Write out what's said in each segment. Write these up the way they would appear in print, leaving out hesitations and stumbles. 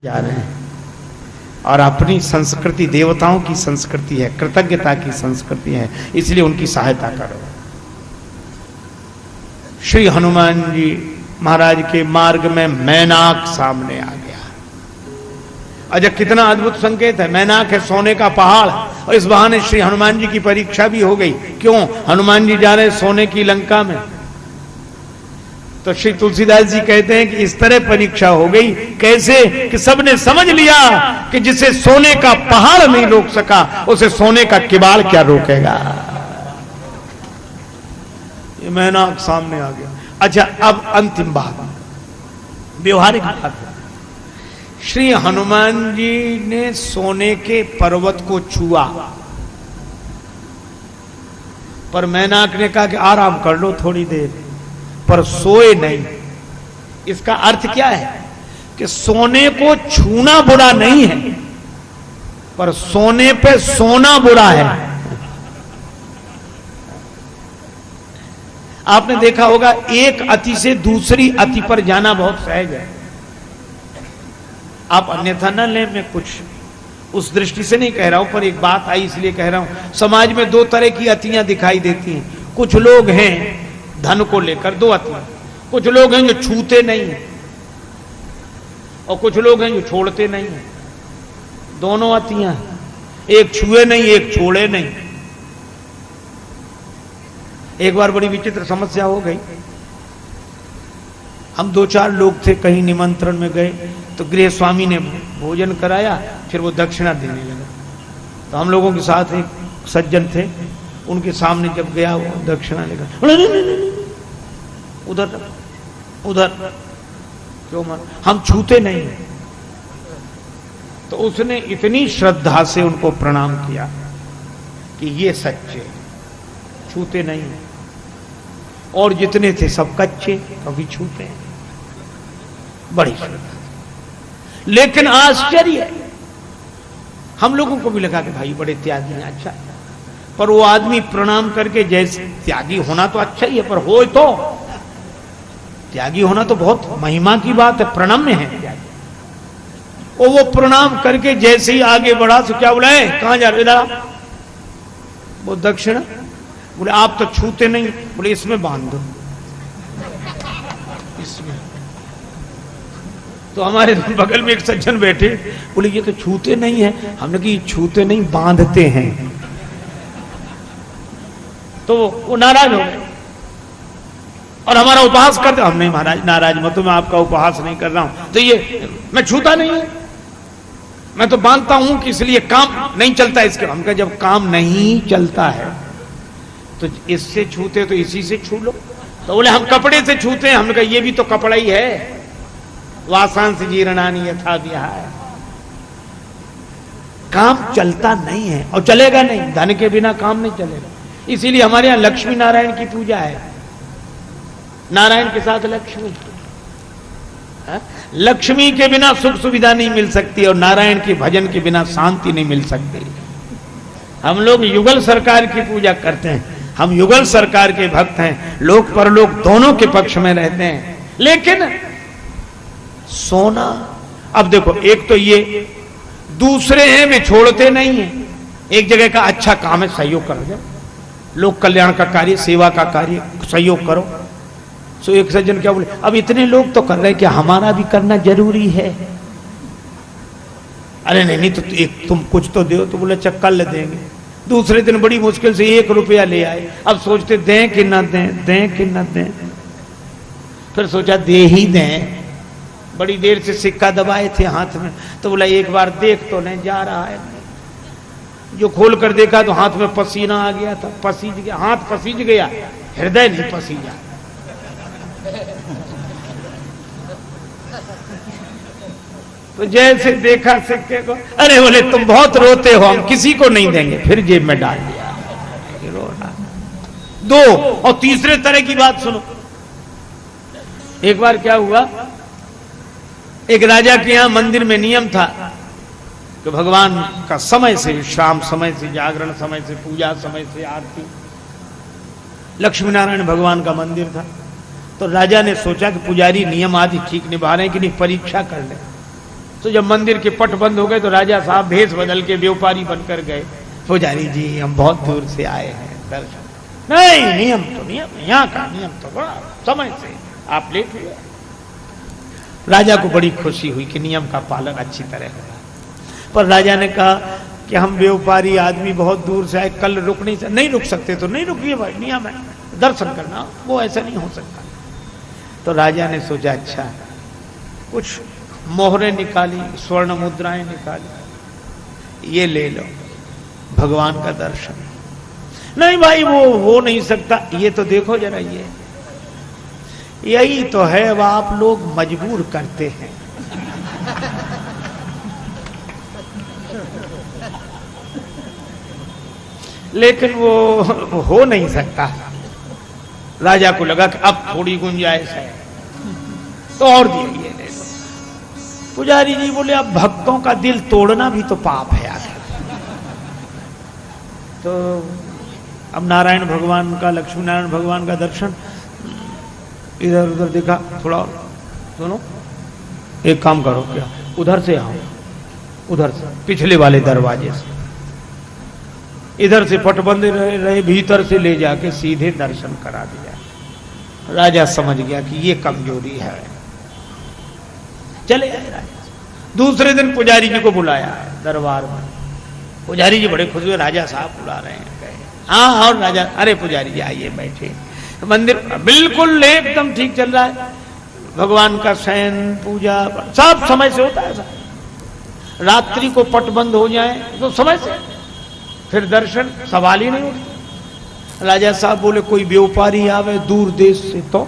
जा रहे हैं और अपनी संस्कृति देवताओं की संस्कृति है, कृतज्ञता की संस्कृति है, इसलिए उनकी सहायता करो। श्री हनुमान जी महाराज के मार्ग में मैनाक सामने आ गया। अच्छा, कितना अद्भुत संकेत है। मैनाक है सोने का पहाड़, और इस बहाने श्री हनुमान जी की परीक्षा भी हो गई। क्यों? हनुमान जी जा रहे सोने की लंका में। तो श्री तुलसीदास जी कहते हैं कि इस तरह परीक्षा हो गई। कैसे? कि सबने समझ लिया कि जिसे सोने का पहाड़ नहीं रोक सका, उसे सोने का किवाड़ क्या रोकेगा। ये मैनाक सामने आ गया। अच्छा, अब अंतिम बात, व्यवहारिक बात है। श्री हनुमान जी ने सोने के पर्वत को छुआ, पर मैनाक ने कहा कि आराम कर लो थोड़ी देर, पर सोए नहीं। इसका अर्थ क्या है? कि सोने को छूना बुरा नहीं है, पर सोने पे सोना बुरा है। आपने देखा होगा, एक अति से दूसरी अति पर जाना बहुत सहज है। आप अन्यथा न लें, मैं कुछ उस दृष्टि से नहीं कह रहा हूं, पर एक बात आई इसलिए कह रहा हूं। समाज में दो तरह की अतियां दिखाई देती हैं। कुछ लोग हैं धन को लेकर दो अतियां, कुछ लोग हैं जो छूते नहीं हैं, और कुछ लोग हैं जो छोड़ते नहीं हैं। दोनों अतियां, एक छुए नहीं एक छोड़े नहीं। एक बार बड़ी विचित्र समस्या हो गई। हम दो चार लोग थे, कहीं निमंत्रण में गए, तो गृह स्वामी ने भोजन कराया, फिर वो दक्षिणा देने लगा। तो हम लोगों के साथ एक सज्जन थे, उनके सामने जब गया वो दक्षिणा लेकर, उधर उधर क्यों मान, हम छूते नहीं। तो उसने इतनी श्रद्धा से उनको प्रणाम किया कि ये सच्चे, छूते नहीं, और जितने थे सब कच्चे, कभी छूते हैं। बड़ी श्रद्धा। लेकिन आश्चर्य, हम लोगों को भी लगा कि भाई बड़े त्यागी हैं। अच्छा, पर वो आदमी प्रणाम करके, जैसे त्यागी होना तो अच्छा ही है, पर हो तो त्यागी होना तो बहुत महिमा की बात है, प्रणम्य है त्यागी। और वो प्रणाम करके जैसे ही आगे बढ़ा तो क्या बोला है, कहां जा रहे? इधर। वो दक्षिणा बोले आप तो छूते नहीं। बोले इसमें बांध दो, इसमें। तो हमारे बगल में एक सज्जन बैठे, बोले ये तो छूते नहीं है। हमने कहा छूते नहीं, बांधते हैं। तो वो नाराज हो गए और हमारा उपहास करते। हम नहीं महाराज, नाराज मत, मैं आपका उपहास नहीं कर रहा हूं। तो ये मैं छूता नहीं है, मैं तो बांधता हूं कि इसलिए काम नहीं चलता इसके। हम कहा जब काम नहीं चलता है तो इससे छूते तो इसी से छू लो। तो बोले हम कपड़े से छूते हैं। हमने कहा ये भी तो कपड़ा ही है। वासांस जीर्णानि यथा विहाय। काम चलता नहीं है और चलेगा नहीं, धन के बिना काम नहीं चलेगा। इसीलिए हमारे यहां लक्ष्मी नारायण की पूजा है। नारायण के साथ लक्ष्मी। लक्ष्मी के बिना सुख सुविधा नहीं मिल सकती, और नारायण के भजन के बिना शांति नहीं मिल सकती। हम लोग युगल सरकार की पूजा करते हैं, हम युगल सरकार के भक्त हैं, लोक परलोक दोनों के पक्ष में रहते हैं। लेकिन सोना, अब देखो, एक तो ये, दूसरे हैं वे छोड़ते नहीं है। एक जगह का अच्छा काम है, सहयोग कर दो, लोक कल्याण का कार्य, सेवा का कार्य, सहयोग करो। सो एक सज्जन क्या बोले, अब इतने लोग तो कर रहे हैं, क्या हमारा भी करना जरूरी है? अरे नहीं नहीं, तो एक तुम कुछ तो दो। तो बोले चक्कर ले देंगे। दूसरे दिन बड़ी मुश्किल से 1 रुपया ले आए। अब सोचते दें कि न दें, दें कि न दें। फिर सोचा दे ही दें। बड़ी देर से सिक्का दबाए थे हाथ में, तो बोला एक बार देख तो नहीं, जा रहा है। जो खोल कर देखा तो हाथ में पसीना आ गया था, पसीज गया, हाथ पसीज गया, हृदय नहीं पसीजा। तो जैसे देखा सिक्के को, अरे बोले तुम बहुत रोते हो, हम किसी को नहीं देंगे। फिर जेब में डाल दिया। दो, और तीसरे तरह की बात सुनो। एक बार क्या हुआ, एक राजा के यहां मंदिर में नियम था कि भगवान का समय से विश्राम, समय से जागरण, समय से पूजा, समय से आरती। लक्ष्मी नारायण भगवान का मंदिर था। तो राजा ने सोचा कि पुजारी नियम आदि ठीक निभा रहे हैं कि नहीं, परीक्षा कर ले। तो जब मंदिर के पट बंद हो गए तो राजा साहब भेष बदल के व्यापारी बनकर गए। पुजारी जी हम बहुत दूर से आए हैं दर्शन। नहीं, नियम तो नियम, यहाँ का नियम तो बड़ा समय से आप लेट हुए। राजा को बड़ी खुशी हुई कि नियम का पालन अच्छी तरह होगा। पर राजा ने कहा कि हम व्यापारी आदमी बहुत दूर से आए, कल रुक नहीं रुक सकते तो नहीं रुकिए भाई, नियम है दर्शन करना, वो ऐसा नहीं हो सकता। तो राजा ने सोचा अच्छा, कुछ मोहरें निकाली, स्वर्ण मुद्राएं निकाली, ये ले लो भगवान का दर्शन। नहीं भाई वो हो नहीं सकता। ये तो देखो जरा, ये यही तो है, अब आप लोग मजबूर करते हैं। लेकिन वो हो नहीं सकता। राजा को लगा कि अब थोड़ी गुंजाइश है तो और दिए, ये ले लो। पुजारी जी बोले अब भक्तों का दिल तोड़ना भी तो पाप है आखिर। तो अब नारायण भगवान का, लक्ष्मी नारायण भगवान का दर्शन, इधर उधर देखा थोड़ा, सुनो एक काम करो, क्या उधर से आओ, उधर से पिछले वाले दरवाजे से, इधर से पटबंद रहे, भीतर से ले जाके सीधे दर्शन करा दिया। राजा समझ गया कि ये कमजोरी है, चले आए राजा। दूसरे दिन पुजारी जी को बुलाया दरबार में। पुजारी जी बड़े खुश हुए, राजा साहब बुला रहे हैं। हाँ और राजा, अरे पुजारी जी आइए बैठे। मंदिर बिल्कुल एकदम ठीक चल रहा है, भगवान का शयन पूजा सब समय से होता है। रात्रि को पट बंद हो जाए तो समय से, फिर दर्शन सवाल ही नहीं उठता। राजा साहब बोले कोई व्यापारी आवे दूर देश से तो,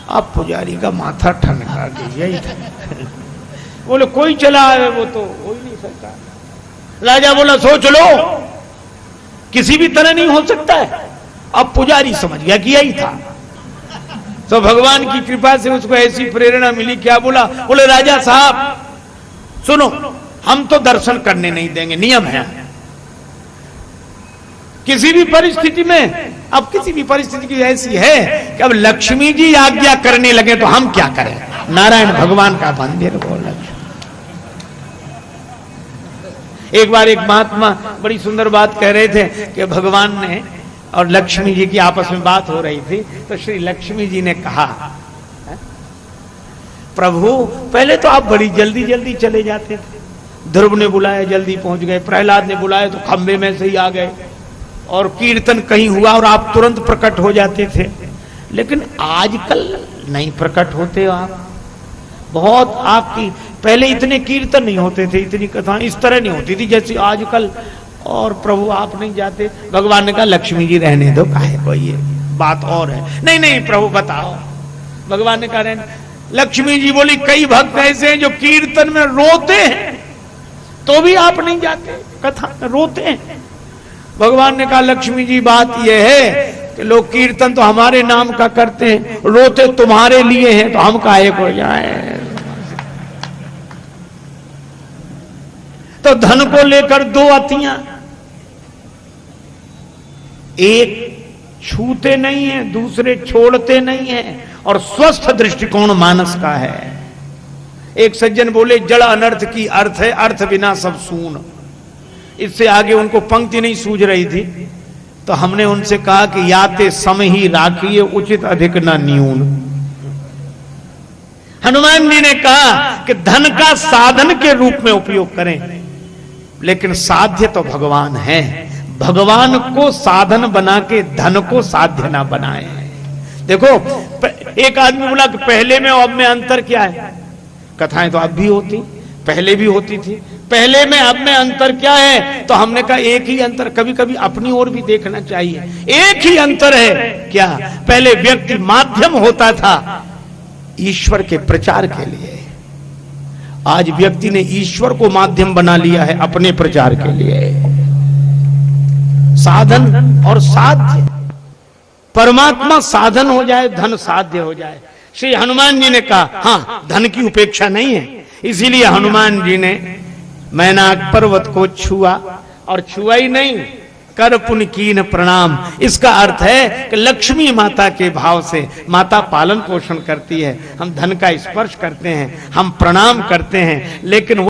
अब पुजारी का माथा ठनका गया, यही था। बोले कोई चला आवे वो तो हो ही नहीं सकता। राजा बोला सोच लो, किसी भी तरह नहीं हो सकता है। अब पुजारी समझ गया कि यही था। तो भगवान की कृपा से उसको ऐसी प्रेरणा मिली, क्या बोला, बोले राजा साहब सुनो, हम तो दर्शन करने नहीं देंगे, नियम है किसी भी परिस्थिति में। अब किसी भी परिस्थिति की ऐसी है कि अब लक्ष्मी जी आज्ञा करने लगे तो हम क्या करें। नारायण भगवान का मंदिर बोल। एक बार एक महात्मा बड़ी सुंदर बात कह रहे थे कि भगवान ने और लक्ष्मी जी की आपस में बात हो रही थी, तो श्री लक्ष्मी जी ने कहा प्रभु पहले तो आप बड़ी जल्दी जल्दी चले जाते थे, ध्रुव ने बुलाया जल्दी पहुंच गए, प्रहलाद ने बुलाया तो खंबे में से ही आ गए, और कीर्तन कहीं हुआ और आप तुरंत प्रकट हो जाते थे। लेकिन आजकल नहीं प्रकट होते आप, बहुत आपकी पहले इतने कीर्तन नहीं होते थे, इतनी कथाएं इस तरह नहीं होती थी जैसे आजकल, और प्रभु आप नहीं जाते। भगवान ने कहा लक्ष्मी जी रहने दो, काहे को ये बात और है। नहीं नहीं प्रभु बताओ। भगवान ने कहा रहने। लक्ष्मी जी बोली कई भक्त ऐसे हैं जो कीर्तन में रोते हैं तो भी आप नहीं जाते, कथा में रोते हैं। भगवान ने कहा लक्ष्मी जी बात यह है कि लोग कीर्तन तो हमारे नाम का करते हैं, रोते तुम्हारे लिए हैं, तो हम काहे को जाएं। तो धन को लेकर दो अतियां, एक छूते नहीं है, दूसरे छोड़ते नहीं है, और स्वस्थ दृष्टिकोण मानस का है। एक सज्जन बोले जड़ अनर्थ की अर्थ है, अर्थ बिना सब सून। इससे आगे उनको पंक्ति नहीं सूझ रही थी, तो हमने उनसे कहा कि याते सम ही राखिए उचित अधिक ना न्यून। हनुमान जी ने कहा कि धन का साधन के रूप में उपयोग करें, लेकिन साध्य तो भगवान है। भगवान को साधन बना के धन को साध्य ना बनाए। देखो एक आदमी बोला कि पहले में और अब में अंतर क्या है। कथाएं तो अब भी होती, पहले भी होती थी, पहले में अब में अंतर क्या है। तो हमने कहा एक ही अंतर, कभी कभी अपनी ओर भी देखना चाहिए। एक ही अंतर है क्या, पहले व्यक्ति माध्यम होता था ईश्वर के प्रचार के लिए, आज व्यक्ति ने ईश्वर को माध्यम बना लिया है अपने प्रचार के लिए। साधन और साध्य, परमात्मा साधन हो जाए, धन साध्य हो जाए। श्री हनुमान जी ने कहा हाँ धन की उपेक्षा नहीं है, इसीलिए हनुमान जी ने मैनाक पर्वत को छुआ, और छुआ ही नहीं कर पुन कीन प्रणाम। इसका अर्थ है कि लक्ष्मी माता के भाव से माता पालन पोषण करती है, हम धन का स्पर्श करते हैं, हम प्रणाम करते हैं, लेकिन